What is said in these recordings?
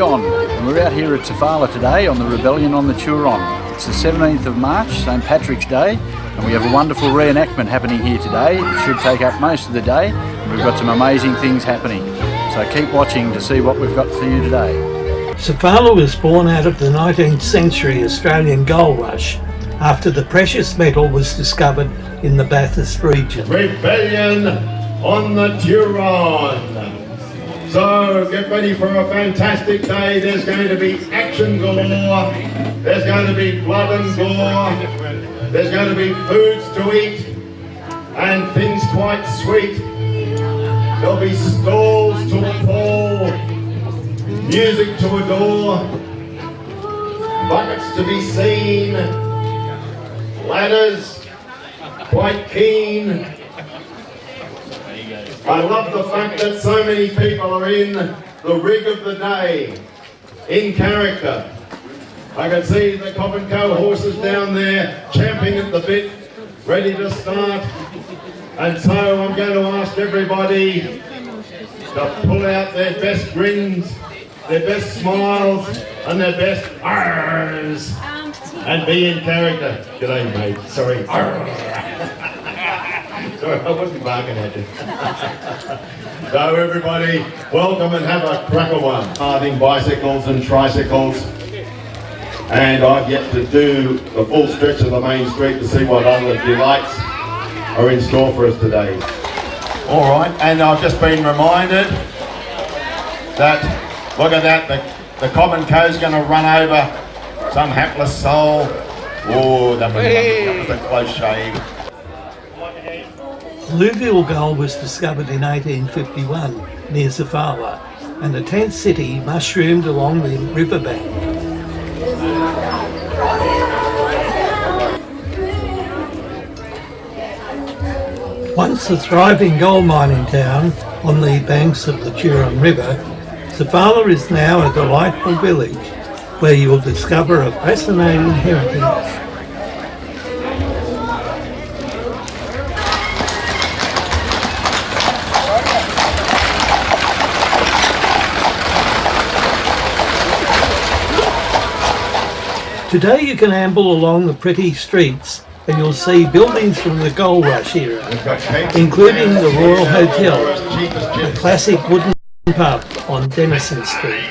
John, and we're out here at SOFALA today on the Rebellion on the Turon. It's the 17th of March, St Patrick's Day, and we have a wonderful reenactment happening here today. It should take up most of the day, and we've got some amazing things happening. So keep watching to see what we've got for you today. SOFALA was born out of the 19th century Australian gold rush after the precious metal was discovered in the Bathurst region. Rebellion on the Turon. So get ready for a fantastic day. There's going to be action galore. There's going to be blood and gore. There's going to be foods to eat and things quite sweet. There'll be stalls to fall, music to adore, buckets to be seen, ladders quite keen. I love the fact that so many people are in the rig of the day, in character. I can see the Cobb & Co horses down there champing at the bit, ready to start. And so I'm going to ask everybody to pull out their best grins, their best smiles, and their best arrs, and be in character. G'day, mate. Sorry. Sorry, I wasn't barking at you. So everybody, welcome and have a cracker one. I think bicycles and tricycles. And I've yet to do the full stretch of the main street to see what other delights are in store for us today. All right, and I've just been reminded that, look at that, the Cobb & Co's going to run over some hapless soul. Oh, that was a close shave. Alluvial gold was discovered in 1851 near SOFALA, and a tent city mushroomed along the riverbank. Once a thriving gold mining town on the banks of the Turon River, SOFALA is now a delightful village where you will discover a fascinating heritage. Today you can amble along the pretty streets and you'll see buildings from the gold rush era, including the Royal Hotel, a classic wooden pub on Denison Street.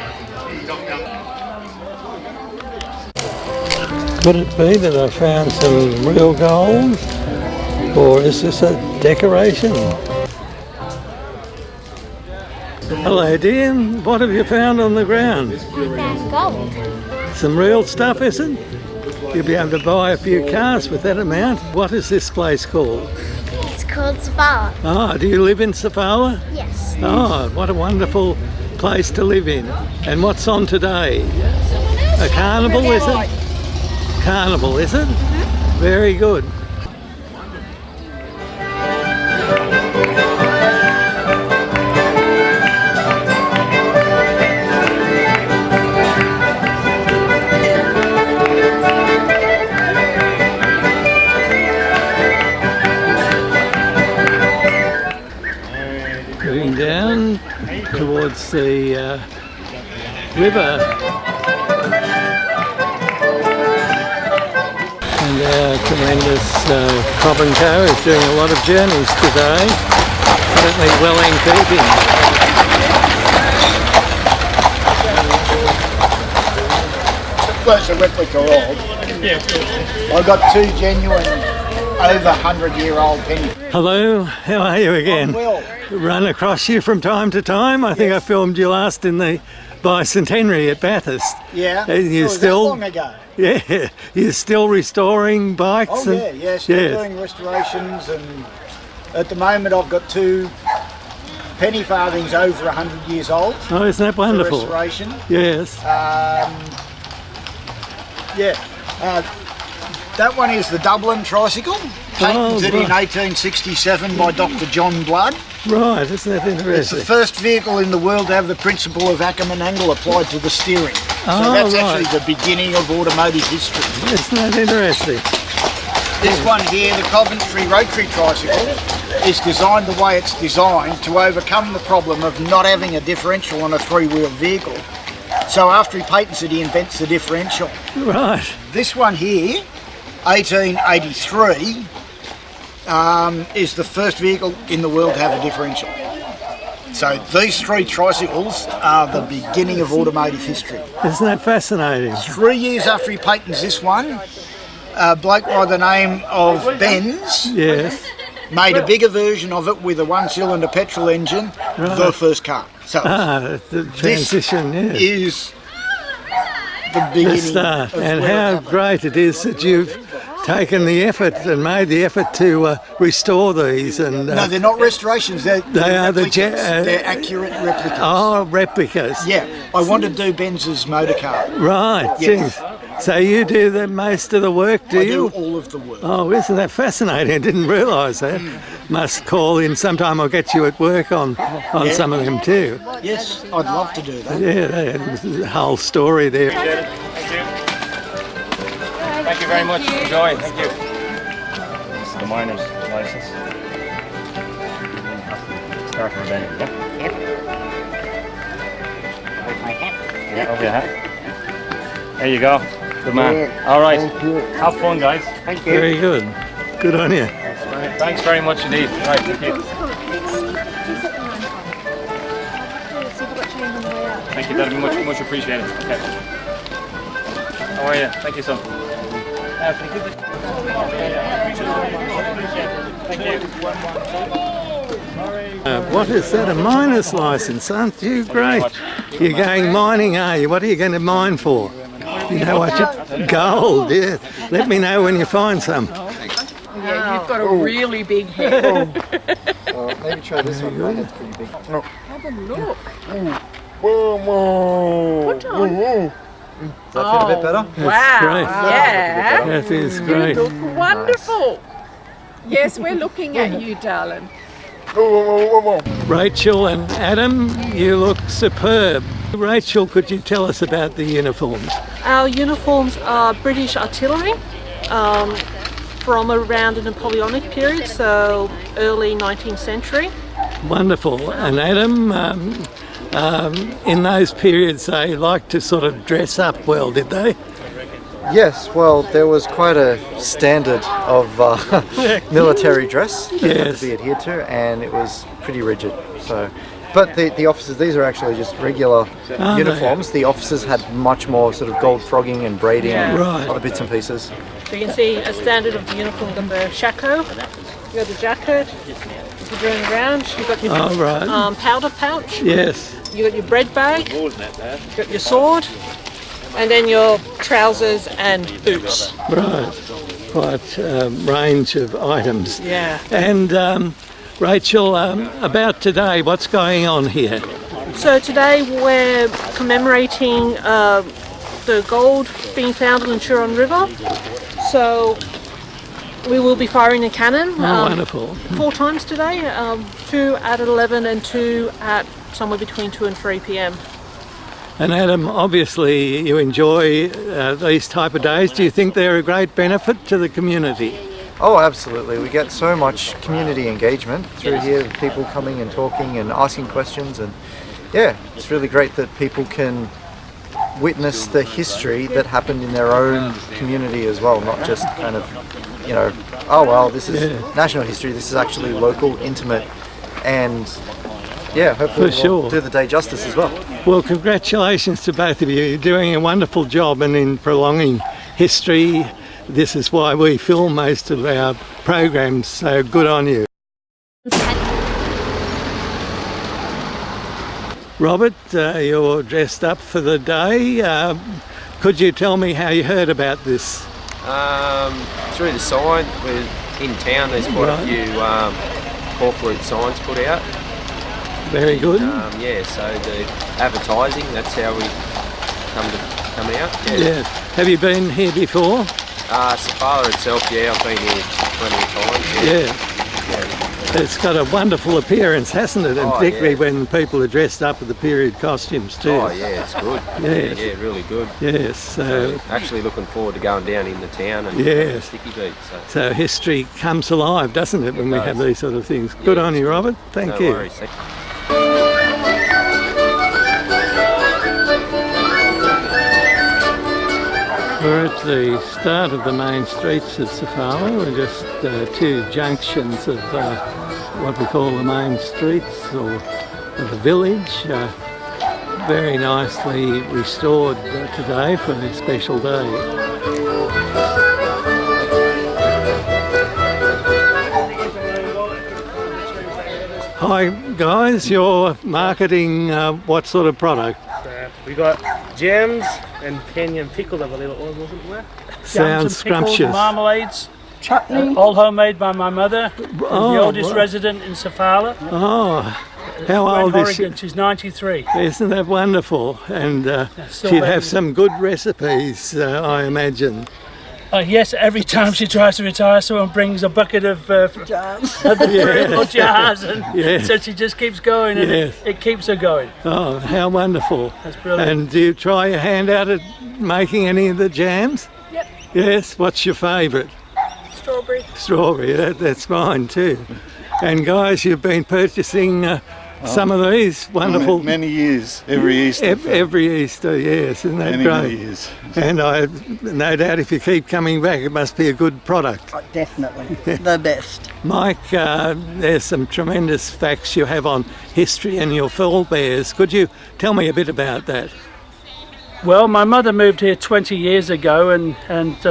Could it be that I found some real gold, or is this a decoration? Hello Dean, what have you found on the ground? I found gold. Some real stuff, is it? You'll be able to buy a few cars with that amount. What is this place called? It's called SOFALA. Oh, do you live in SOFALA? Yes. Oh, what a wonderful place to live in. And what's on today? A carnival, is it? Carnival, is it? Mm-hmm. Very good. Moving down towards the river, and our tremendous Cobb & Co is doing a lot of journeys today, certainly well in keeping. That's a replica of. I've got two genuine over 100-year-old pennies. Hello, how are you again? I'm well. Run across you from time to time. I think I filmed you last in the bicentenary at Bathurst. Yeah, You still, that long ago. Yeah, you're still restoring bikes? Oh yeah, still doing restorations, and at the moment I've got two penny farthings over 100 years old. Oh, isn't that wonderful? For restoration. Yes. That one is the Dublin tricycle, patented in 1867 by Dr. John Blood. Right, isn't that interesting? It's the first vehicle in the world to have the principle of Ackerman angle applied to the steering. So that's actually the beginning of automotive history. Isn't that interesting? This one here, the Coventry rotary tricycle, is designed the way it's designed to overcome the problem of not having a differential on a three-wheel vehicle. So after he patents it, he invents the differential. Right. This one here, 1883, is the first vehicle in the world to have a differential. So these three tricycles are the beginning of automotive history. Isn't that fascinating? 3 years after he patents this one, a bloke by the name of Benz Yes. made a bigger version of it with a one-cylinder petrol engine, the first car. So The transition, this yes. is the beginning The start. of And where it how happened. great it is that you've taken the effort and made the effort to restore these. And No, they're not restorations. They're are the replicas. ge- They're accurate replicas. oh, replicas. Yeah, I want to do Benz's motor car. Right. Yes. Geez. So you do most of the work, do I you? do all of the work. Oh, isn't that fascinating? I didn't realise that. Must call in sometime. I'll get you at work on some of them too. Yes, I'd love to do that. Yeah, there's the whole story there. Thank you. Thank you very much. Enjoy. Thank you. This is the miner's license. Start from then, yeah? Yep. With my hat. Yeah, over your hat. There you go. Good man. Yeah, All right. thank you. Have fun, guys. Thank you. Very good. Good on you. Thanks very much indeed. Right, thank you. Thank you. That'll be much appreciated. Okay. How are you? Thank you, son. Thank you. Thank you. What is that? A miner's license, aren't you? Great. You're going mining, are you? What are you going to mine for? You know what? Gold, yeah. Let me know when you find some. Yeah, you've got a really big head. Maybe try this one. My head's pretty big. Have a look. Put on. Does that feel a bit better? Wow. great. Yeah. That is You great. look wonderful. Yes, we're looking at you, darling. Rachel and Adam, you look superb. Rachel, could you tell us about the uniforms? Our uniforms are British artillery from around the Napoleonic period, so early 19th century. Wonderful. And Adam, in those periods they liked to sort of dress up well, did they? Yes, well, there was quite a standard of military dress that had Yes. to be adhered to, and it was pretty rigid. So, but the officers, these are actually just regular uniforms. The officers had much more sort of gold frogging and braiding and Right. other bits and pieces. So you can see a standard of the uniform, you've got the shako, you've got the jacket, if you're doing around, you've got your Oh, right. powder pouch, Yes. you've got your bread bag, you've got your sword, and then your trousers and boots. Right. Quite a range of items. Yeah. And Rachel, about today, what's going on here? So today we're commemorating the gold being found in the Turon River. So we will be firing a cannon Wonderful. 4 times today, 2 at 11 and 2 at somewhere between 2 and 3 p.m. And Adam, obviously you enjoy these type of days. Do you think they're a great benefit to the community? Oh, absolutely. We get so much community engagement through here, people coming and talking and asking questions, and yeah, it's really great that people can witness the history that happened in their own community as well, not just kind of, you know, oh well, this is national history, this is actually local, intimate, and yeah, hopefully we'll do the day justice as well. Well, congratulations to both of you. You're doing a wonderful job and in prolonging history. This is why we film most of our programs, so good on you. Robert, you're dressed up for the day. Could you tell me how you heard about this? Through the sign, we're in town, there's quite a few corporate signs put out. Very good. Yeah, so the advertising, that's how we come out. Yeah. Have you been here before? SOFALA itself, yeah, I've been here plenty of times. Yeah. It's got a wonderful appearance, hasn't it? And particularly when people are dressed up with the period costumes too. Oh yeah, it's good. Yes. Yeah, really good. Yes. So actually looking forward to going down in the town and sticky beat. So history comes alive, doesn't it, when we have these sort of things? Good on you, Robert. Thank you. Worries. We're at the start of the main streets at SOFALA. We're just two junctions of what we call the main streets or the village. Very nicely restored today for this special day. Hi guys, you're marketing what sort of product? We got jams and pannier and pickles, I believe it was, wasn't there? Sounds scrumptious. Marmalades, chutney, all homemade by my mother, the oldest resident in SOFALA. Oh, how old is she? She's 93. Isn't that wonderful? And she'd have some good recipes, I imagine. Yes, every time she tries to retire, someone brings a bucket of jars, jars, and so she just keeps going, and it keeps her going. Oh, how wonderful! That's brilliant. And do you try your hand out at making any of the jams? Yep. Yes. What's your favourite? Strawberry. Strawberry. That's mine too. And guys, you've been purchasing some of these wonderful... Many years, every Easter. Every Easter, yes, isn't that great? Many years. And I no doubt if you keep coming back, it must be a good product. Oh, definitely, the best. Mike, there's some tremendous facts you have on history and your forebears. Could you tell me a bit about that? Well, my mother moved here 20 years ago, and at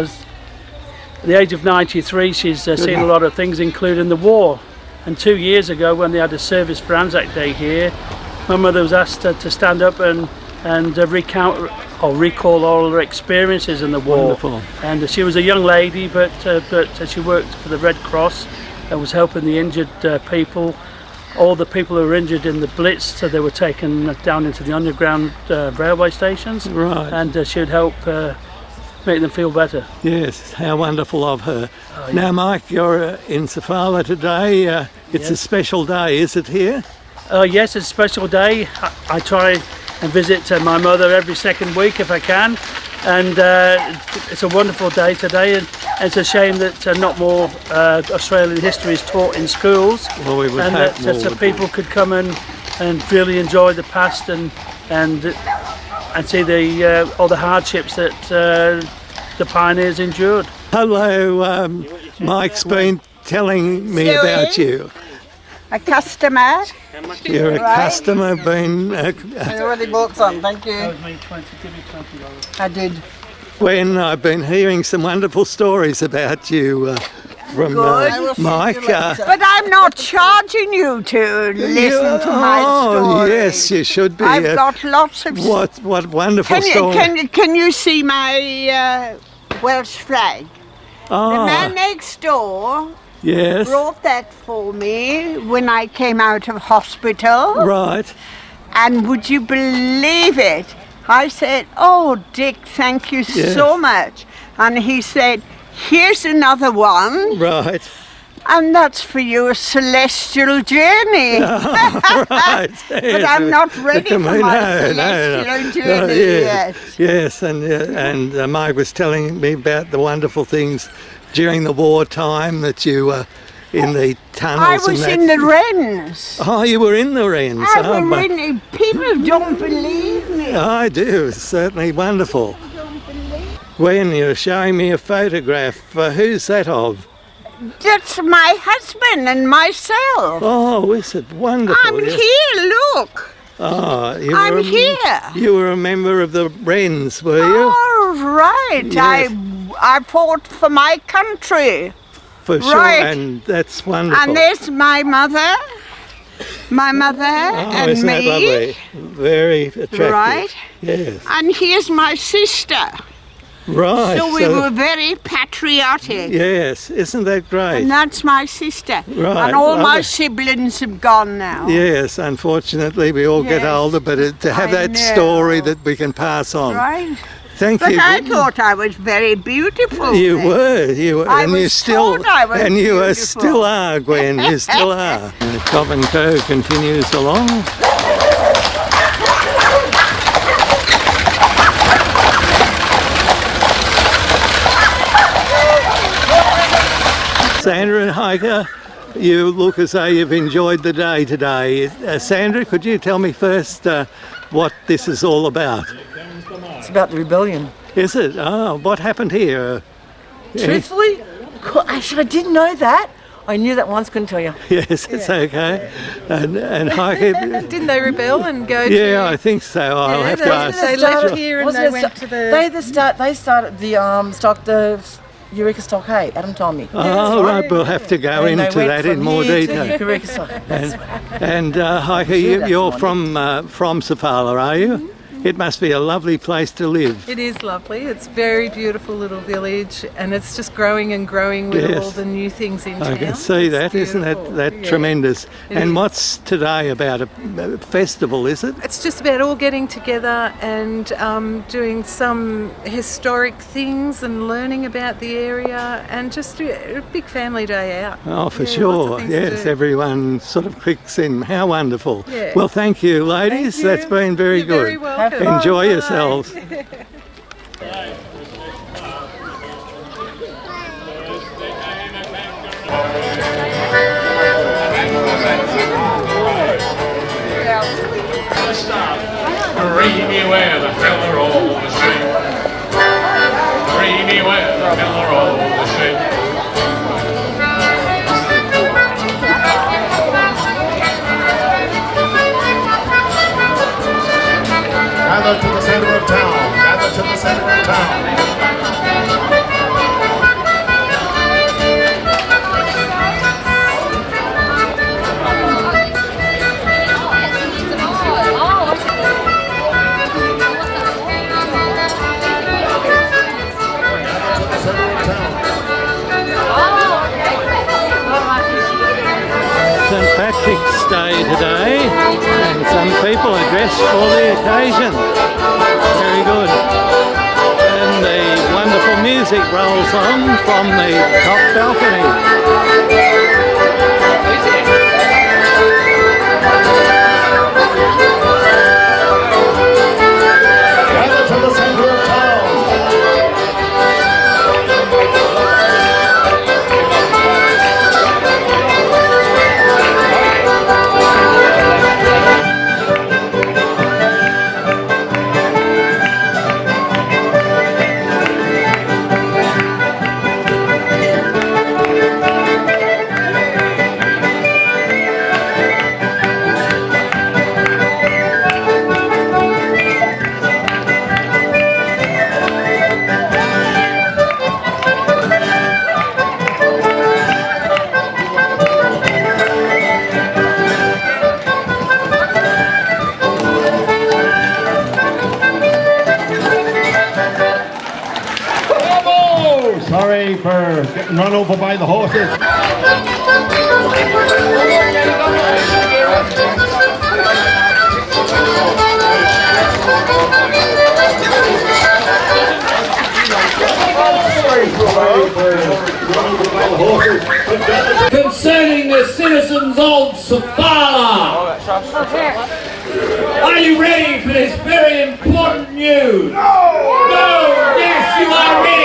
the age of 93, she's seen a lot of things, including the war. And 2 years ago, when they had a service for Anzac Day here, my mother was asked to stand up and recount or recall all her experiences in the war. Wonderful. And she was a young lady, but she worked for the Red Cross and was helping the injured people. All the people who were injured in the Blitz, so they were taken down into the underground railway stations. Right. And she would help make them feel better. Yes, how wonderful of her. Now, Mike, you're in SOFALA today. It's a special day, is it here? Yes, it's a special day. I try and visit my mother every second week if I can, and it's a wonderful day today, and it's a shame that not more Australian history is taught in schools, well, we would and hope that so people could come and really enjoy the past and see all the hardships that the pioneers endured. Hello, Mike's been telling me about you. A customer. You're a customer, been... I already bought some, thank you. That was me, give me $20. I did. When I've been hearing some wonderful stories about you from Mike. But I'm not charging you to listen to my story. Oh, yes, you should be. I've got lots of... What wonderful story. Can you see my Welsh flag? Oh. The man next door brought that for me when I came out of hospital. Right. And would you believe it? I said, "Oh, Dick, thank you so much." And he said, "Here's another one." Right. And that's for your celestial journey. Oh, right. But I'm not ready for my celestial journey yet. Yes, and Mike was telling me about the wonderful things during the wartime that you were in the tunnels. I was in the Wrens. Oh, you were in the Wrens. People don't believe me. I do. It's certainly wonderful. When you're showing me a photograph, who's that of? That's my husband and myself. Oh, is it wonderful? I'm here, look. Oh, I'm here. You were a member of the Wrens, were you? Oh, right. Yes. I fought for my country. For sure, and that's wonderful. And there's my mother. My mother and isn't me. That lovely? Very attractive. Right. Yes. And here's my sister. Right. So we were very patriotic. Yes, isn't that great? And that's my sister. Right. And all my siblings have gone now. Yes, unfortunately we all get older, but to have that story that we can pass on. Right. Thank but you. But I thought I was very beautiful. You were, I and was you still, told I was and you beautiful. Still are, Gwen. You still are. And the Cobb and Co continues along. Sandra and Heike, You look as though you've enjoyed the day today. Sandra, could you tell me first what this is all about? It's about the rebellion. Is it? Oh, what happened here? Truthfully, actually I didn't know that. I knew that once, couldn't tell you. Yes, it's okay. And Heike, Didn't they rebel and go to... yeah, I think so. I'll have to ask. They left here and they went to the... They started the Eureka Stockade. Adam told me. Oh, right, we'll have to go into that in more detail. Eureka Stockade. And Heike, you're from SOFALA, are you? It must be a lovely place to live. It is lovely. It's a very beautiful little village, and it's just growing and growing with all the new things in town. I can see that. Isn't that tremendous? And what's today about? A festival, is it? It's just about all getting together and doing some historic things and learning about the area, and just a big family day out. Oh, for sure. Yes, everyone sort of clicks in. How wonderful. Yeah. Well, thank you, ladies. Thank you. That's been very good. Very welcome. Enjoy yourselves. Dreamy where the fella rolled the stream. Dreamy where the fella rolled the stream. Gather to the center of town. Gather to the center of town. St. Patrick's Day today, and some people are dressed for the occasion. Very good. And the wonderful music rolls on from the top balcony. Gather to the center of town. Sorry for getting run over by the horses. Concerning the citizens of SOFALA. Are you ready for this very important news? No! Yes, you are ready!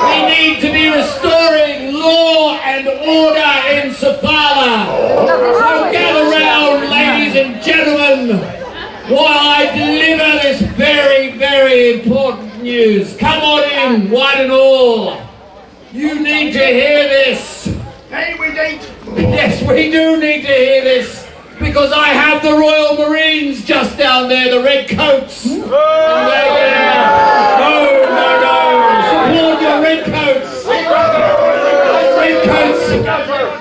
We need to be restoring law and order in SOFALA. So gather round, ladies and gentlemen, while I deliver this very, very important news. Come on in, one and all. You need to hear this. Hey, we need. Yes, we do need to hear this, because I have the Royal Marines just down there, the red coats. No. Support your red coats.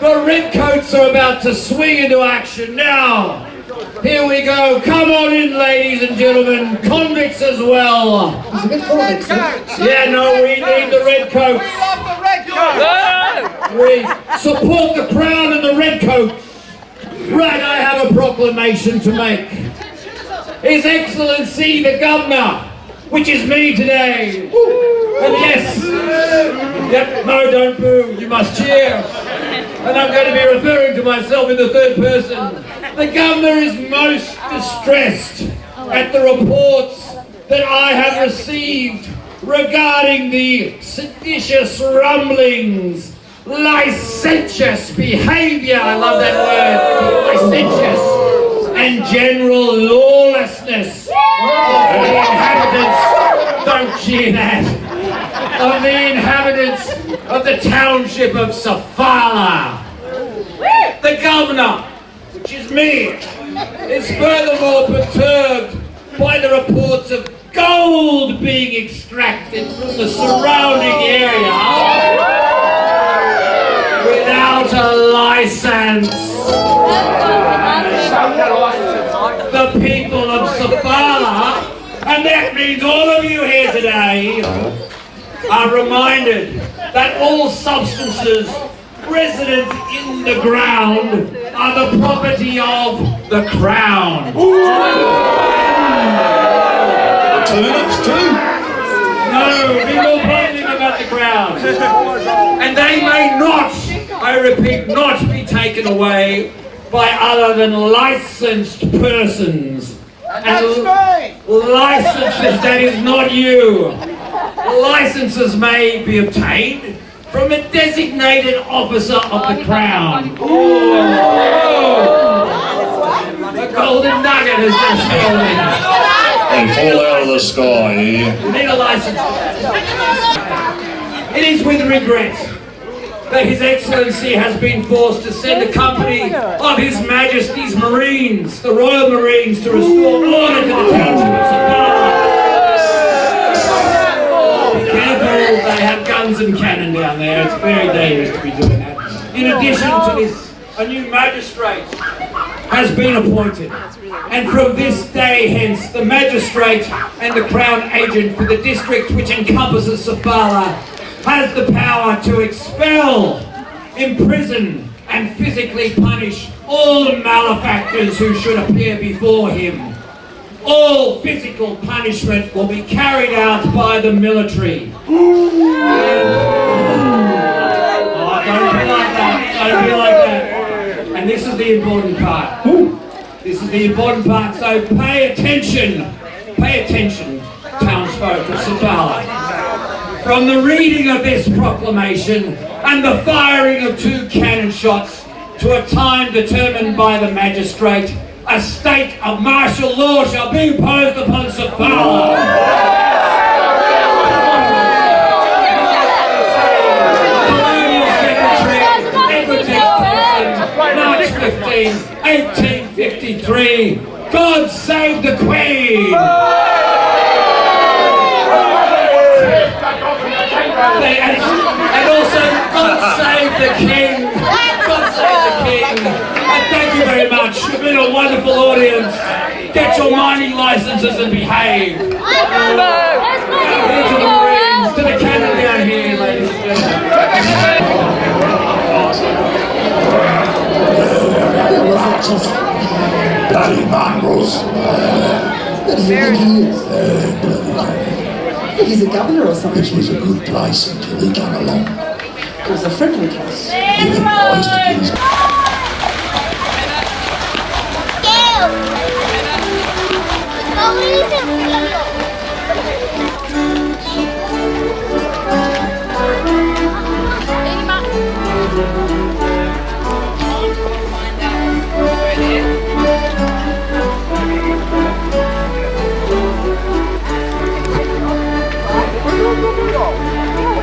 The red coats are about to swing into action now. Here we go. Come on in, ladies and gentlemen. Convicts as well. Yeah, no, we need the red coats. We love the red coats. We support the Crown and the red coats. Right, I have a proclamation to make. His Excellency the Governor, which is me today. And yes, no, don't boo, you must cheer. And I'm going to be referring to myself in the third person. The Governor is most distressed at the reports that I have received regarding the seditious rumblings licentious behaviour, I love that word, licentious, and general lawlessness of the inhabitants, don't cheer that, of the inhabitants of the township of SOFALA. The governor, which is me, is furthermore perturbed by the reports of gold being extracted from the surrounding area without a license. The people of SOFALA, and that means all of you here today, are reminded that all substances resident in the ground are the property of the Crown. Turnips too? No, people complaining about the Crown. And they may not, I repeat, not be taken away by other than licensed persons. And licenses, that is not you. Licenses may be obtained from a designated officer of the Crown. The golden nugget has just fallen. And fall out of the sky, yeah? You need a license for that. It is with regret that His Excellency has been forced to send a company of His Majesty's Marines, the Royal Marines, to restore order to the township of SOFALA. Be careful, they have guns and cannon down there. It's very dangerous to be doing that. In addition to this, a new magistrate has been appointed. And from this day hence, the magistrate and the Crown agent for the district which encompasses SOFALA has the power to expel, imprison and physically punish all malefactors who should appear before him. All physical punishment will be carried out by the military. Don't be like that. Don't be like that. And this is the important part. This is the important part, so pay attention, townsfolk of SOFALA. From the reading of this proclamation and the firing of 2 cannon shots to a time determined by the magistrate, a state of martial law shall be imposed upon SOFALA. March 15, 1853. God save the Queen! And also, God save the King! God save the King! And thank you very much. You've been a wonderful audience. Get your mining licenses and behave. Here to the Marines, to the cannon down here, ladies and Just bloody mongrels. What do you think he is? He's a governor or something. This was a good place until he came along. It was a friendly place. Yeah, I used to get his...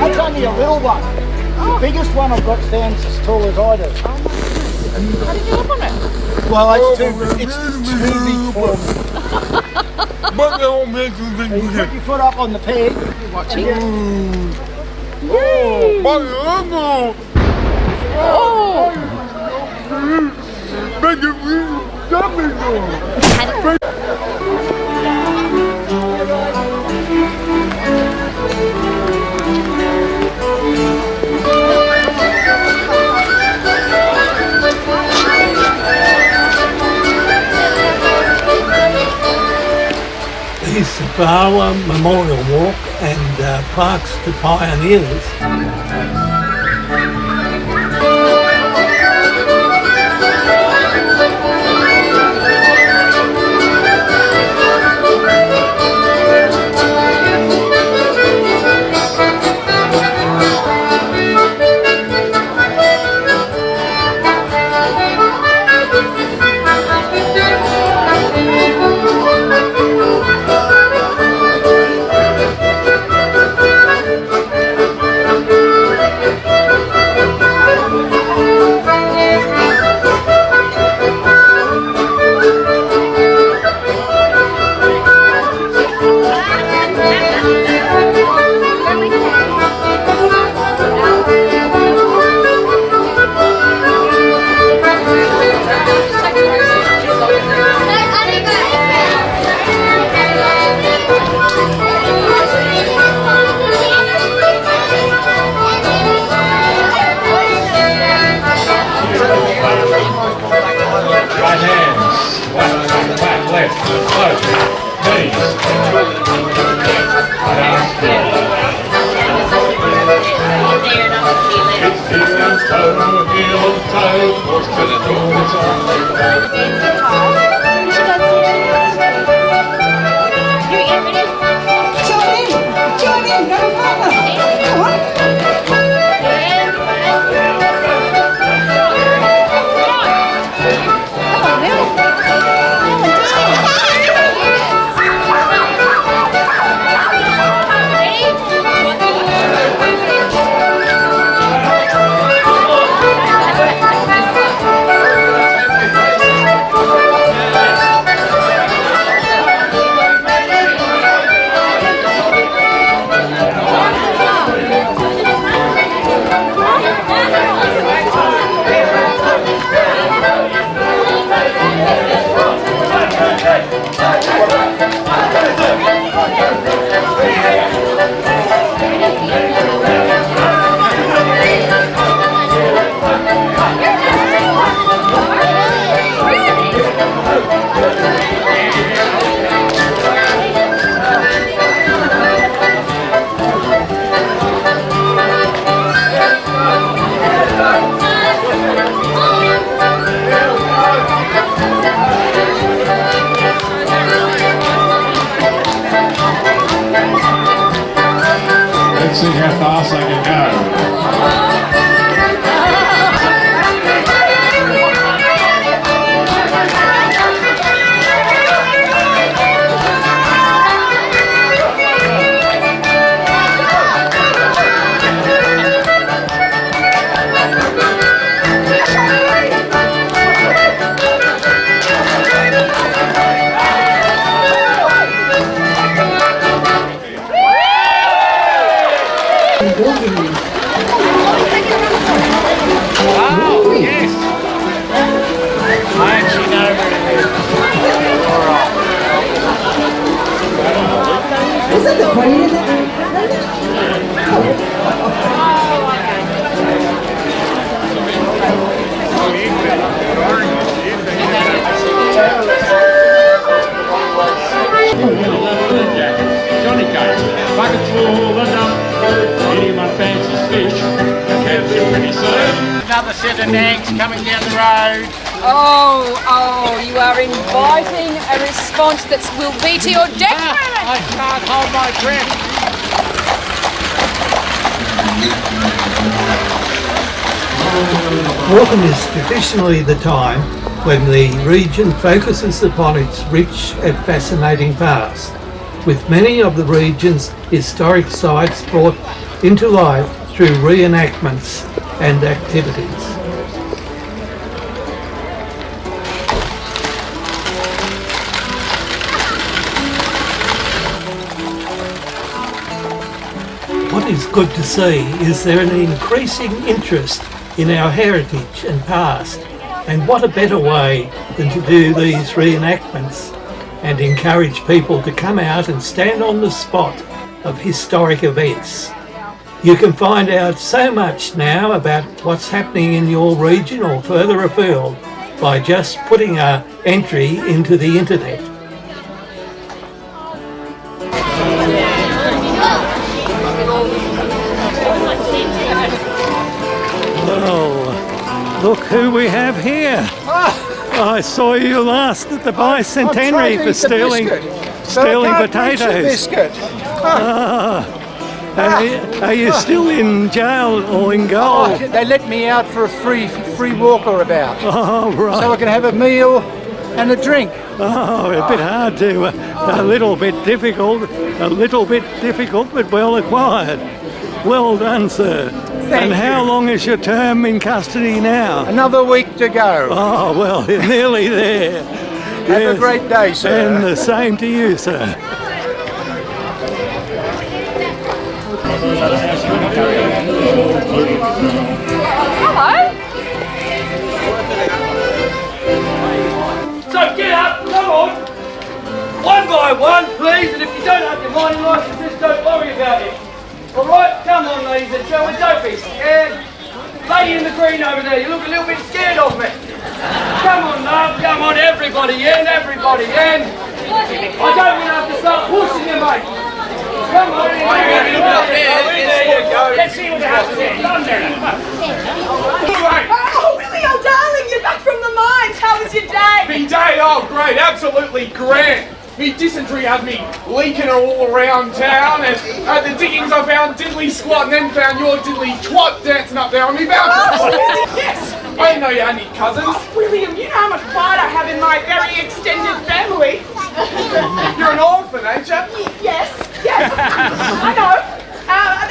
That's only a little one. The biggest one I've got stands as tall as I do. How did you look on it? Well, it's too big for me. You put your foot up on the peg. Watching. The SOFALA Memorial Walk and Parks to Pioneers. toe, heel, toe, horse to the door. Join in, go further. Come on. Let's see how fast I can go. Oh, yes! I actually know where it is. Alright. Is that the queen in there? Johnny cake, buckets full of duck, anyone fancies fish, catch it pretty soon. Another set of nags coming down the road. Oh, you are inviting a response that will be to your detriment. I can't hold my breath. Autumn is traditionally the time when the region focuses upon its rich and fascinating past, with many of the region's historic sites brought into life through reenactments and activities. What is good to see is there an increasing interest in our heritage and past, and what a better way than to do these reenactments and encourage people to come out and stand on the spot of historic events. You can find out so much now about what's happening in your region or further afield by just putting an entry into the internet. Well, look who we have here. I saw you last at the bicentenary for stealing potatoes. Are you still in jail or in gaol? Oh, they let me out for a free walker about. Oh, right. So I can have a meal and a drink. Oh, a bit hard to, a little bit difficult, but well acquired. Well done, sir. Thank and how long is your term in custody now? Another week to go. Oh, well, you're nearly there. Have a great day, sir. And the same to you, sir. Hello. So get up, come on. One by one, please, and if you don't have your mining license, just don't worry about it. All right, come on, ladies and gentlemen, don't be scared. Lady in the green over there, you look a little bit scared of me. Come on, love, come on, everybody in, everybody in. I don't want to have to start pushing you, mate. Come on, let's see what happens here. Oh, Willie, oh darling, you're back from the mines. How was your day? Me day? Oh, great, absolutely grand. Me dysentery had me leaking all around town, and at the diggings I found diddly squat, and then found your diddly twat dancing up there on me mountain. Oh, yes. I didn't know you had any cousins. Oh, William, you know how much pride I have in my very extended family. You're an orphan, ain't you? Yes, I know.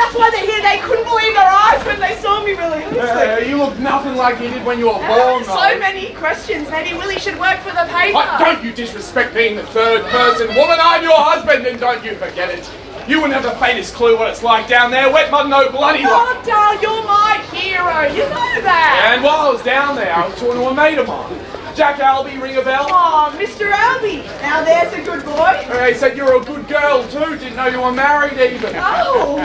That's why they're here. They couldn't believe their eyes when they saw me, Willie. Honestly. You look nothing like you did when you were born, though. So many questions. Maybe Willie should work for the paper. Don't you disrespect being the third person woman. I'm your husband, and don't you forget it. You wouldn't have the faintest clue what it's like down there. Wet mud, no bloody luck. Oh, Dal, you're my hero. You know that. And while I was down there, I was talking to a mate of mine. Jack Albee, ring a bell? Oh, Mr. Albee. Now there's a good boy. He said you're a good girl too. Didn't know you were married even. Oh.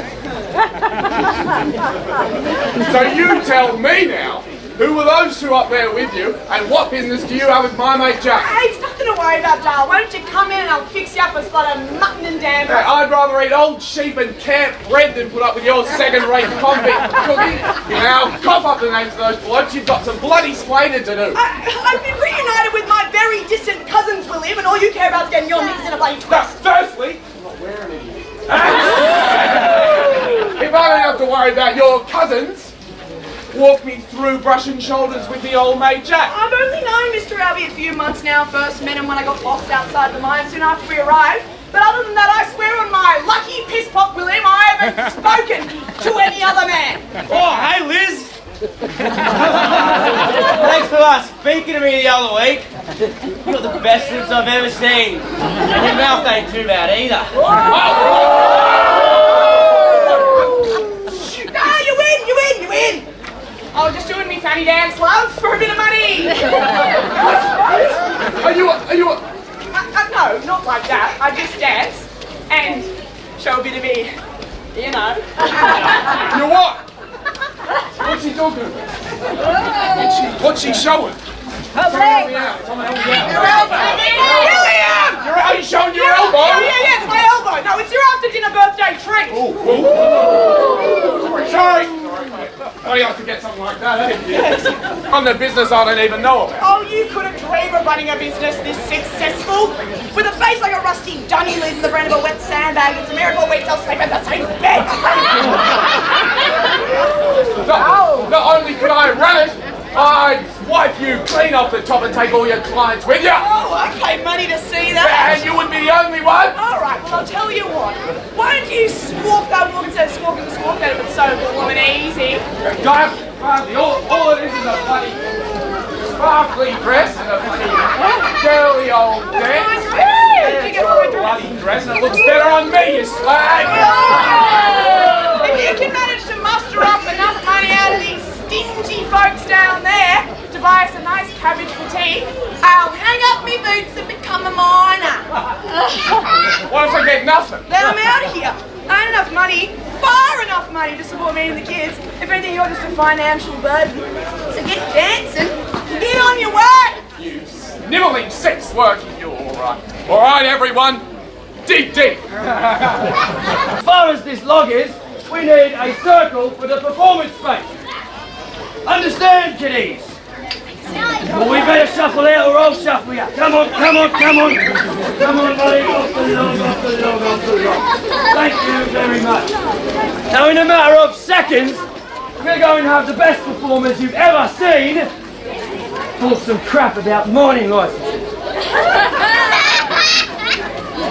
So you tell me now, who were those two up there with you, and what business do you have with my mate Jack? Hey, it's nothing to worry about, Dal. Why don't you come in and I'll fix you up a spot of mutton and damper. I'd rather eat old sheep and camp bread than put up with your second-rate convict cooking. Now, cough up the names of those blokes. You've got some bloody splaining to do. I've been reunited with my very distant cousins, William, and all you care about is getting your knees in a bloody twist. Firstly, I'm not wearing any. If I don't have to worry about your cousins, walk me through brushing shoulders with the old mate Jack. I've only known Mr. Albee a few months now. First met him when I got lost outside the mine soon after we arrived. But other than that, I swear on my lucky piss pot, William, I haven't spoken to any other man. Oh, hey, Liz. Thanks for speaking to me the other week. You're the best lips I've ever seen. And your mouth ain't too bad either. Ah, you win. I was just doing me fanny dance, love, for a bit of money. Are you no, not like that. I just dance and show a bit of me, you know. You what? What's she talking about? What's she showing? Her leg. Your elbow. William! Are you showing your elbow? Yeah, it's my elbow. No, it's your after-dinner birthday treat. Sorry. Oh, you have to get something like that, eh? On the business I don't even know about. Oh, you couldn't dream of running a business this successful. With a face like a rusty dunny lid and the brain of a wet sandbag. It's a miracle we tell sleep in the same bed. Not only could I run it, I'd wipe you clean off the top and take all your clients with you. Oh, I paid money to see that. And you wouldn't be the only one. All right, well, I'll tell you what. Why don't you walk that walk instead of squawking the squawk out of it so warm and easy? All it is a bloody sparkly dress and a bloody girly old dance. Bloody dress and it looks better on me, you slag. If you can manage to muster up enough money out of these stingy folks down there to buy us a nice cabbage for tea, I'll hang up me boots and become a miner. What if I get nothing? Then I'm out of here. I ain't enough money, far enough money to support me and the kids. If anything, you're just a financial burden. So get dancing and get on your way. You snivelling sex working, you alright. Alright, everyone, dig deep. As far as this log is, we need a circle for the performance space. Understand, kiddies? Well, we better shuffle out or I'll shuffle you. Come on. Come on, buddy. Off the log. Thank you very much. Now, in a matter of seconds, we're going to have the best performance you've ever seen. Talk some crap about mining licenses.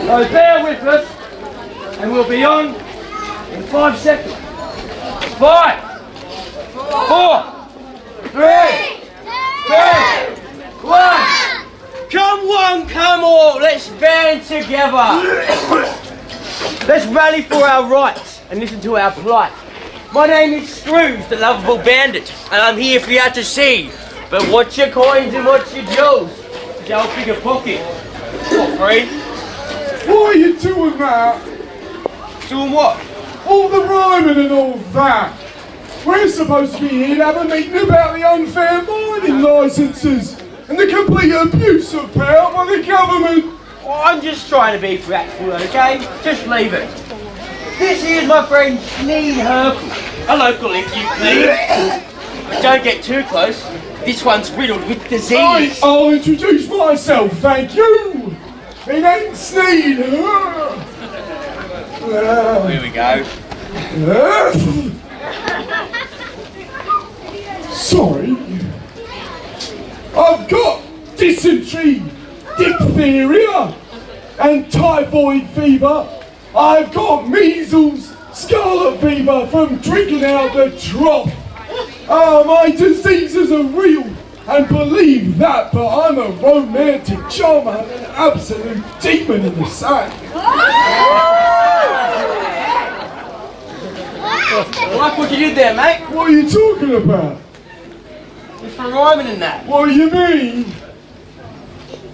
So bear with us, and we'll be on in 5 seconds. 5, 4, 3, 2, 1. Come one, come all. Let's band together. Let's rally for our rights and listen to our plight. My name is Scrooge, the lovable bandit, and I'm here for you to see. But watch your coins and watch your jewels. I'll pick a pocket. What, free? What are you doing that? Doing what? All the rhyming and all that. We're supposed to be here to have a meeting about the unfair mining licences and the complete abuse of power by the government. Well, I'm just trying to be practical, okay? Just leave it. This here's my friend Sneed Hercle. A local, if you please. But don't get too close. This one's riddled with disease. I'll introduce myself, thank you. My name's Sneed. Here we go. Sorry. I've got dysentery, diphtheria, and typhoid fever. I've got measles, scarlet fever from drinking out the trough. My diseases are real, and believe that, but I'm a romantic charmer and an absolute demon in the sack. Like what you did there, mate. What are you talking about? It's for rhyming and that. What do you mean?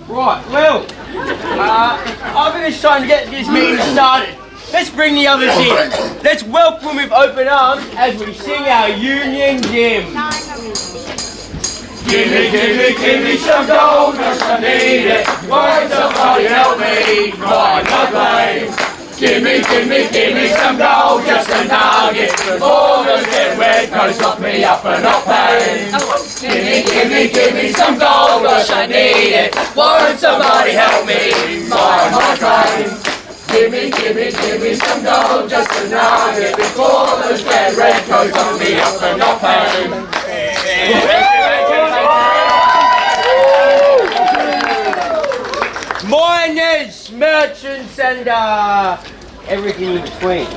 Right, well, I think it's time to get this meeting started. Let's bring the others in. Let's welcome with open arms as we sing our Union Hymn. Give me some gold, just I need it. Why somebody help me ride my plane? Give me some gold, just a nugget. Before the get red coat stop me up and not pain. Give me some gold, just I need it. Won't somebody help me ride my plane? Give me some gold, just a nugget. Before the get red coat stop me up and not pain. Miners, merchants, and everything in between.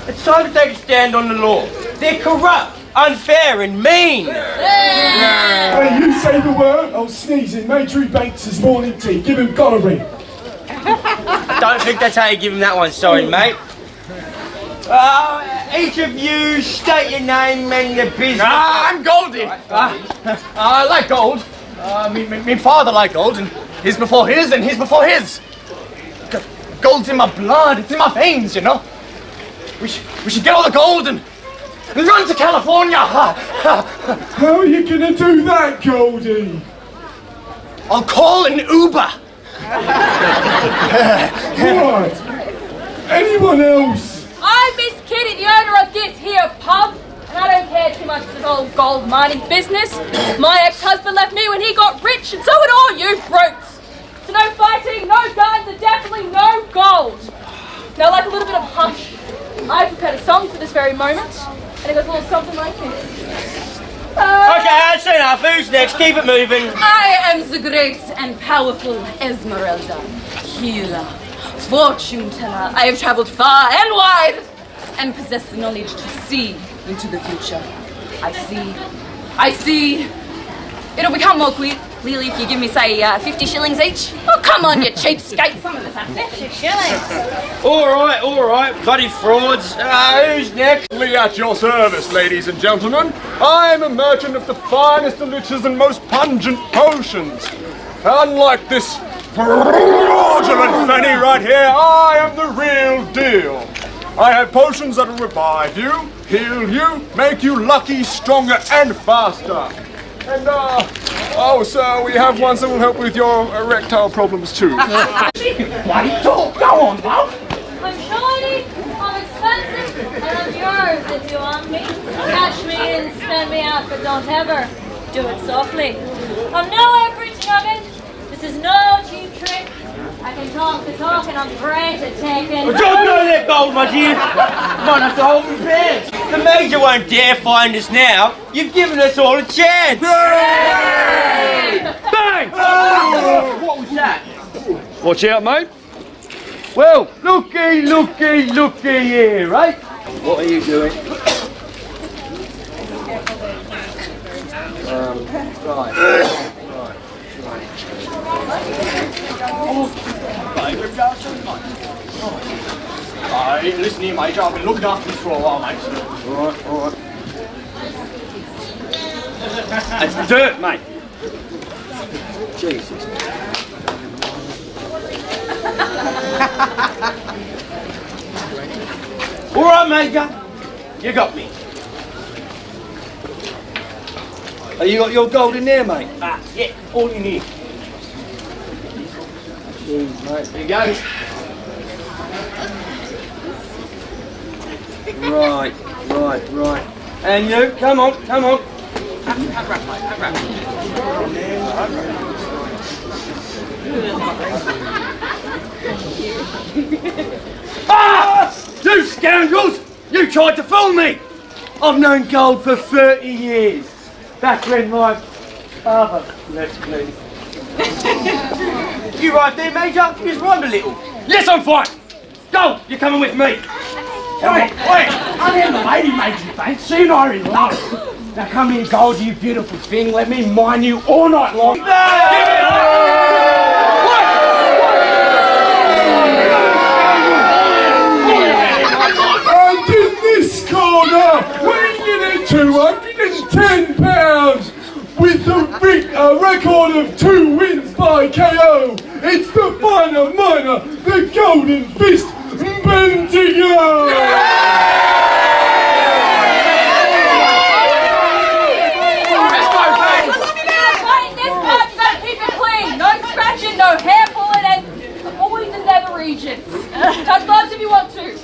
It's time to take a stand on the law. They're corrupt, unfair, and mean. Hey, you say the word, I'll sneeze in Major Banks' morning tea. Give him gonorrhea. Don't think that's how you give him that one, sorry, mate. Each of you state your name and your business. I'm Goldie. I like gold. Me father liked gold, and his before his, and his before his. Gold's in my blood, it's in my veins, you know. We should get all the gold and run to California. How are you gonna do that, Goldie? I'll call an Uber. What? Anyone else? I'm Miss Kitty, the owner of this here pub, and I don't care too much for this old gold mining business. My ex-husband left me when he got rich, and so would all you brutes. So no fighting, no guns, and definitely no gold. Now, like a little bit of hush, I've prepared a song for this very moment, and it goes a little something like this. Okay, that's enough. Who's next? Keep it moving. I am the great and powerful Esmeralda, healer, fortune teller. I have traveled far and wide and possess the knowledge to see into the future. I see. It'll become more clearly if you give me, say, 50 shillings each. Oh, come on, you cheapskate. Some of us have 50 shillings. All right, bloody frauds. Who's next? Me at your service, ladies and gentlemen. I'm a merchant of the finest delicious and most pungent potions. Unlike this fraudulent Fanny right here, I am the real deal. I have potions that'll revive you, heal you, make you lucky, stronger, and faster. And, so we have ones that will help with your erectile problems too. Bloody talk, go on, love. I'm shiny, I'm expensive, and I'm yours if you want me. Cash me in, spend me out, but don't ever do it softly. I'm no average nuggin. This is no cheap trick. I can talk the talk and I'm great at taking... Well, don't go there, gold, my dear. Might have to hold your pants. The Major won't dare find us now. You've given us all a chance. Yay! Bang! Oh, what was that? Watch out, mate. Well, looky here, right? What are you doing? Listen here, Major, I've been looking after this for a while, mate. All right. It's dirt, mate. Jesus. All right, Major. You got me. Have you got your gold in there, mate? Yeah, all in here. Jeez, mate. There you go. Right. And you, come on. Ah! You scoundrels! You tried to fool me! I've known gold for 30 years. Back when my father left me. You right there, Major? Just rhyme a little. Yes, I'm fine. Gold, you're coming with me. Wait, I am the lady, Major, thanks. She and I are in love. Now come here, Gold, you beautiful thing. Let me mine you all night long. And in this corner, weighing in at 210 pounds, with a record of 2 wins by KO, it's the finer minor, the Golden Fist, Bendigo! No hair pulling and avoid the nether regions. Touch gloves if you want to.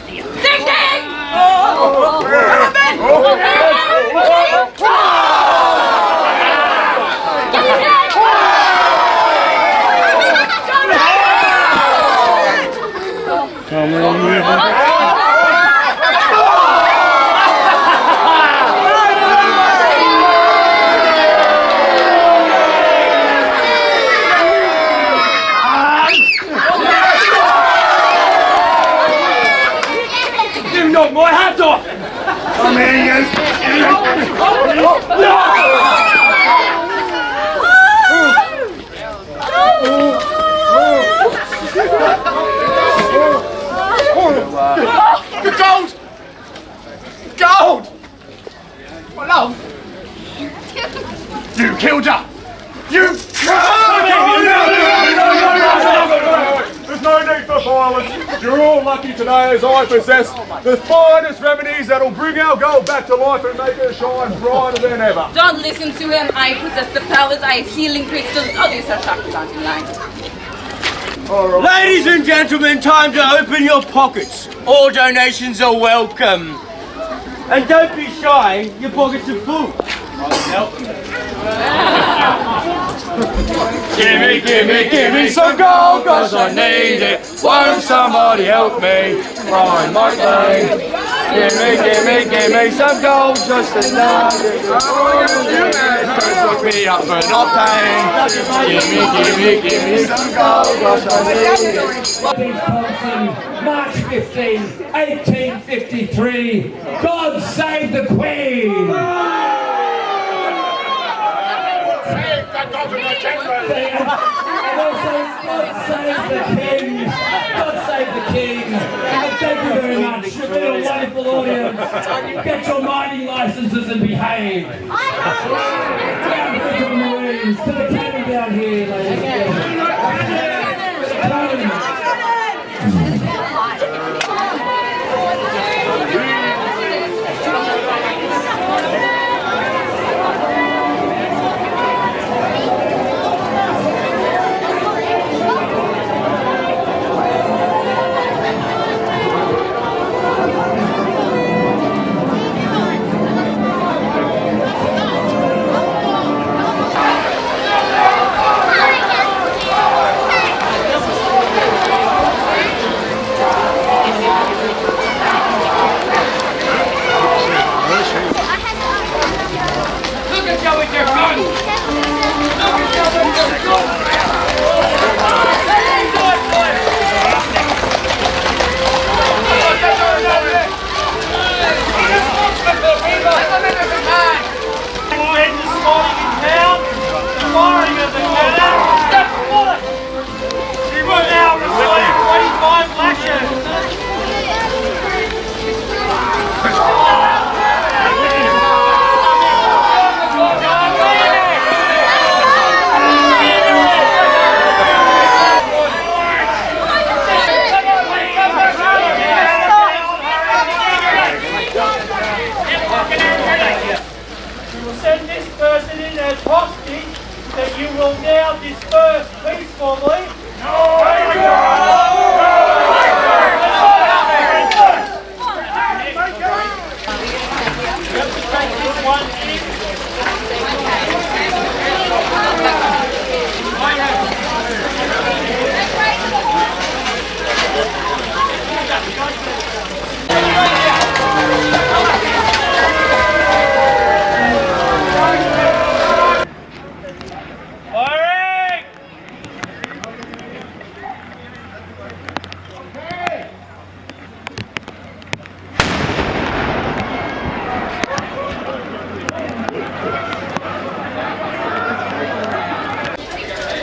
Ding ding! My hat's off! Come here, you! Gold! My love! You killed her! You There's no need for violence. You're all lucky today as I possess the finest remedies that'll bring our gold back to life and make her shine brighter than ever. Don't listen to him. I possess the powers. I have healing crystals. Oh, these are Shakti line. Ladies and gentlemen, time to open your pockets. All donations are welcome. And don't be shy, your pockets are full. Give me some gold, cause I need it. Won't somebody help me find my claim? Give me some gold, just enough. Don't look me up for not paying. Give me some gold, cause I need it. March 15, 1853. God save the Queen! And also, God save the King! God save the King! And thank you very much. You've been a wonderful audience. Get your mining licenses and behave. Down to the Marines, to the cannon down here, ladies and gentlemen. That you will now disperse peacefully.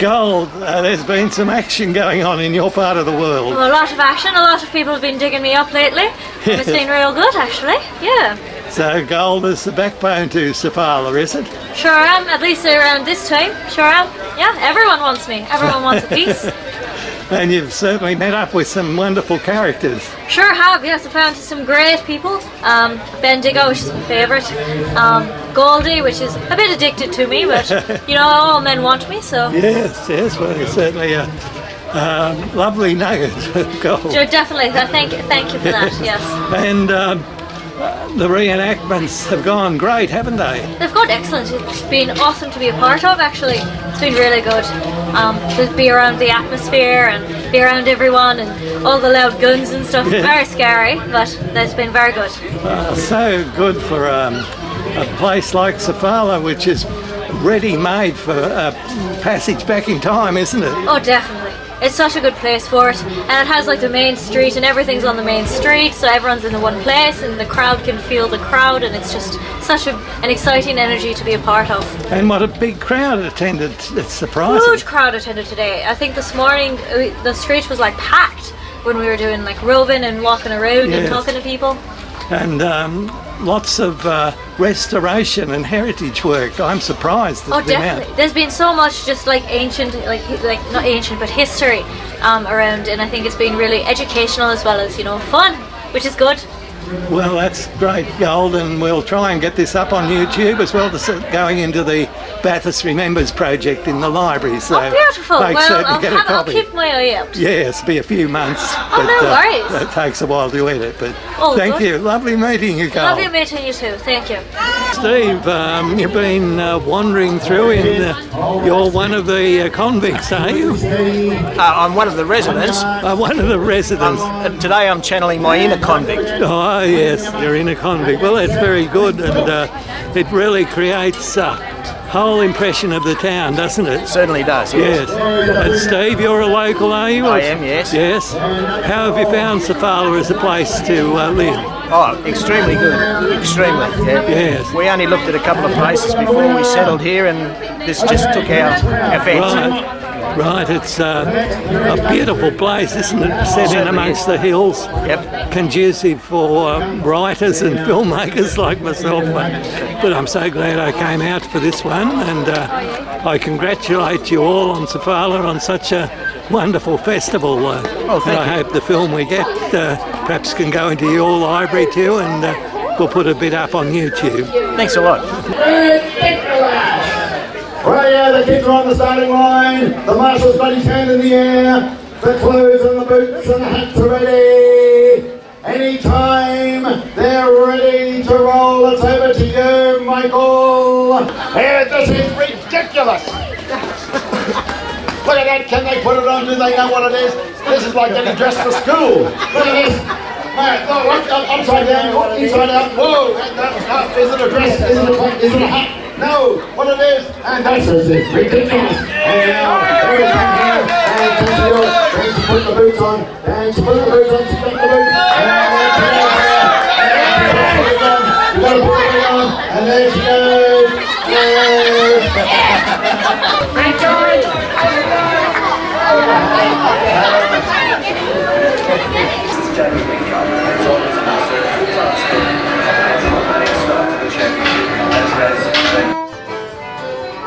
Gold, there's been some action going on in your part of the world. Well, a lot of action, a lot of people have been digging me up lately. It's been real good actually, yeah. So gold is the backbone to SOFALA, is it? Sure am, at least around this time, sure am. Yeah, everyone wants me, everyone wants a piece. And you've certainly met up with some wonderful characters. Sure have, yes, I found some great people. Bendigo, which is my favourite. Goldie, which is a bit addicted to me, but you know, all men want me, so. Yes, well, you're certainly a lovely nugget of gold. Sure, definitely, thank you for that, yes. And the reenactments have gone great, haven't they? They've gone excellent. It's been awesome to be a part of, actually. It's been really good to be around the atmosphere and be around everyone and all the loud guns and stuff. Yeah. Very scary, but it's been very good. So good for a place like SOFALA, which is ready-made for passage back in time, isn't it? Oh, definitely. It's such a good place for it, and it has like the main street and everything's on the main street, so everyone's in the one place and the crowd can feel the crowd, and it's just such an exciting energy to be a part of. And what a big crowd attended. It's surprising. Huge crowd attended today. I think this morning the street was like packed when we were doing like roving and walking around and talking to people. And lots of restoration and heritage work. I'm surprised. Oh, definitely. There's been so much just like ancient, like not ancient, but history around, and I think it's been really educational as well as, you know, fun, which is good. Well, that's great, Gold, and we'll try and get this up on YouTube as well as going into the Bathurst Remembers project in the library. So oh, beautiful. Make certain to get a I'll copy. keep my eye out. Yes, be a few months. Oh, no worries. It takes a while to edit, but Oh, thank good. you. Lovely meeting you, Gold. Lovely meeting you too. Thank you. Steve, you've been wandering through in, you're one of the convicts, are you? I'm one of the residents. One of the residents. Today I'm channeling my inner convict. Oh yes, your inner convict. Well, that's very good, and it really creates a whole impression of the town, doesn't it? Certainly does, yes. And Steve, you're a local, are you? I am, yes. Yes. How have you found SOFALA as a place to live? Oh, extremely good. Extremely. Yeah. Yes. We only looked at a couple of places before we settled here, and this just took our fancy. Right, it's a beautiful place, isn't it? Set in amongst the hills. Yep. Conducive for writers and filmmakers like myself. But I'm so glad I came out for this one, and I congratulate you all on SOFALA on such a wonderful festival. Oh, thank I you. hope the film we get perhaps can go into your library too, and we'll put a bit up on YouTube. Thanks a lot. Right, yeah, the kids are on the starting line. The marshal's got his hand in the air. The clothes and the boots and the hats are ready. Anytime they're ready to roll, it's over to you, Michael. Here, this is ridiculous. Look at that, can they put it on? Do they know what it is? This is like getting dressed for school. Look at this. Alright, look, upside down, inside out. Whoa, is it a dress? Is it a hat? No, what it is, and that's ridiculous. And now, everything here, and she put the boots on, and she put the boots on, she put the boots on, and you gotta put it on, and there she goes.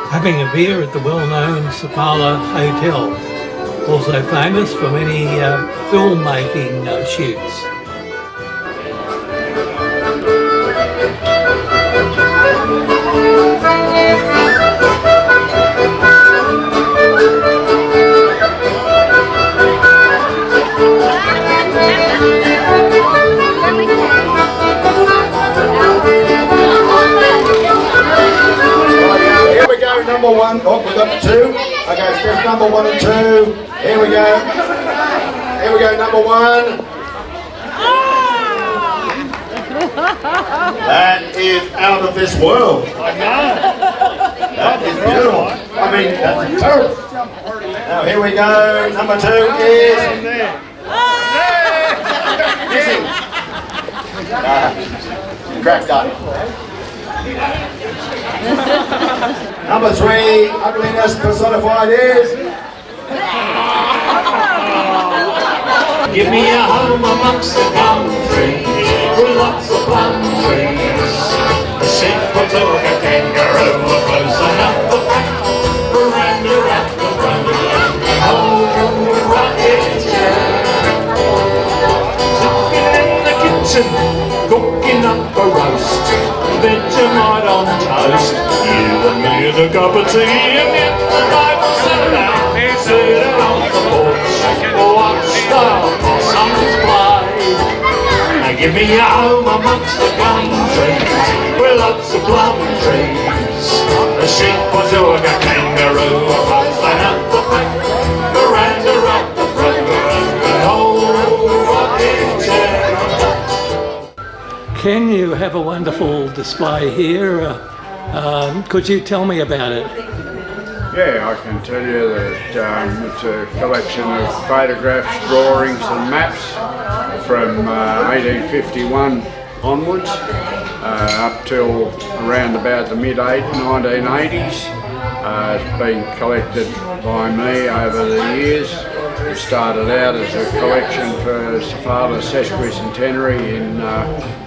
Having a beer at the well-known SOFALA Hotel, also famous for many filmmaking shoots. number one. Oh, we've got the two. Okay, step number 1 and 2. Here we go. Here we go, number 1. That is out of this world. That is beautiful. I mean, that's terrible. Now here we go. Number 2 is missing. Cracked up. Number 3, ugliness personified is. Give me a home amongst the gum trees, with lots of plum trees. A sheep-foot like a kangaroo, a close enough the pack, veranda at the front, oh, rocking chair. Sitting in the kitchen, cooking up a roast, Vegemite on toast. You and me and a cup of tea, and get the Bible set down, sit on the porch, watch the possums play. Now give me a home amongst the gum trees, with lots of plum trees. A sheep was like a kangaroo, a close line at the back, veranda at the front, an old rocking chair. Ken, you have a wonderful display here. Could you tell me about it? Yeah, I can tell you that it's a collection of photographs, drawings and maps from 1851 onwards up till around about the mid-1980s. It's been collected by me over the years. It started out as a collection for SOFALA sesquicentenary in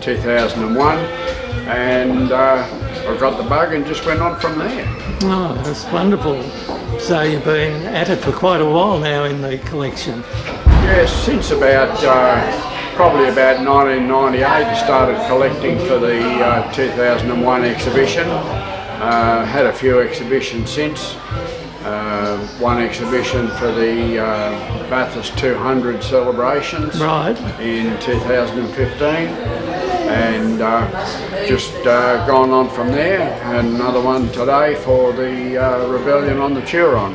2001, and I got the bug and just went on from there. Oh, that's wonderful. So you've been at it for quite a while now in the collection? Yes, since about probably about 1998 I started collecting for the 2001 exhibition. Had a few exhibitions since. One exhibition for the Bathurst 200 celebrations in 2015, and just gone on from there, and another one today for the Rebellion on the Turon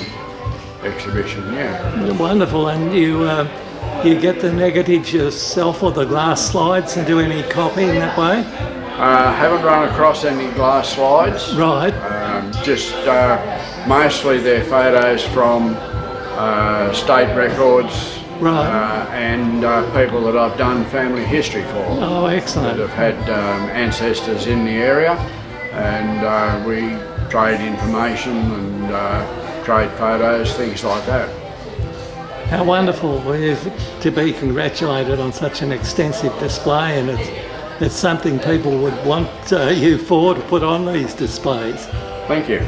exhibition. Yeah. Wonderful. And you get the negatives yourself or the glass slides and do any copying that way? Haven't run across any glass slides. Right. Just mostly they're photos from state records. Right. And people that I've done family history for. Oh, excellent. That have had ancestors in the area, and we trade information and trade photos, things like that. How wonderful to be congratulated on such an extensive display, and it's something people would want you for to put on these displays. Thank you.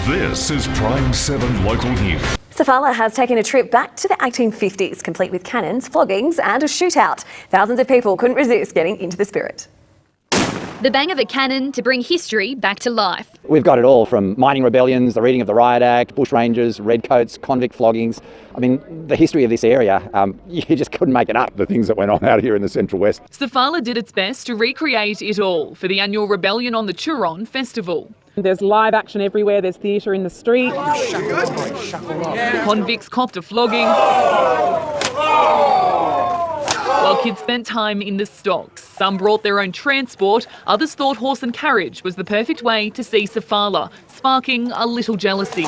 This is Prime 7 Local News. SOFALA has taken a trip back to the 1850s, complete with cannons, floggings and a shootout. Thousands of people couldn't resist getting into the spirit. The bang of a cannon to bring history back to life. We've got it all, from mining rebellions, the reading of the Riot Act, bushrangers, redcoats, convict floggings. I mean, the history of this area, you just couldn't make it up. The things that went on out here in the Central West. SOFALA did its best to recreate it all for the annual Rebellion on the Turon festival. There's live action everywhere, there's theatre in the street. Convicts copped a flogging, while kids spent time in the stocks. Some brought their own transport, others thought horse and carriage was the perfect way to see SOFALA, sparking a little jealousy.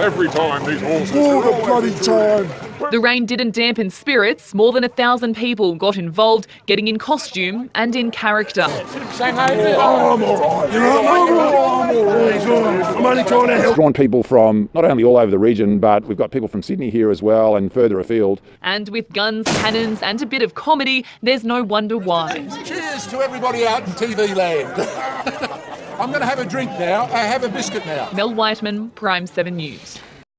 Every time these horses. All the bloody time. The rain didn't dampen spirits. More than 1,000 people got involved, getting in costume and in character. I'm all right. You know, I'm only trying to help. Drawn people from not only all over the region, but we've got people from Sydney here as well and further afield. And with guns, cannons and a bit of comedy, there's no wonder why. Cheers to everybody out in TV land. I'm going to have a drink now. I have a biscuit now. Mel Whiteman, Prime 7 News.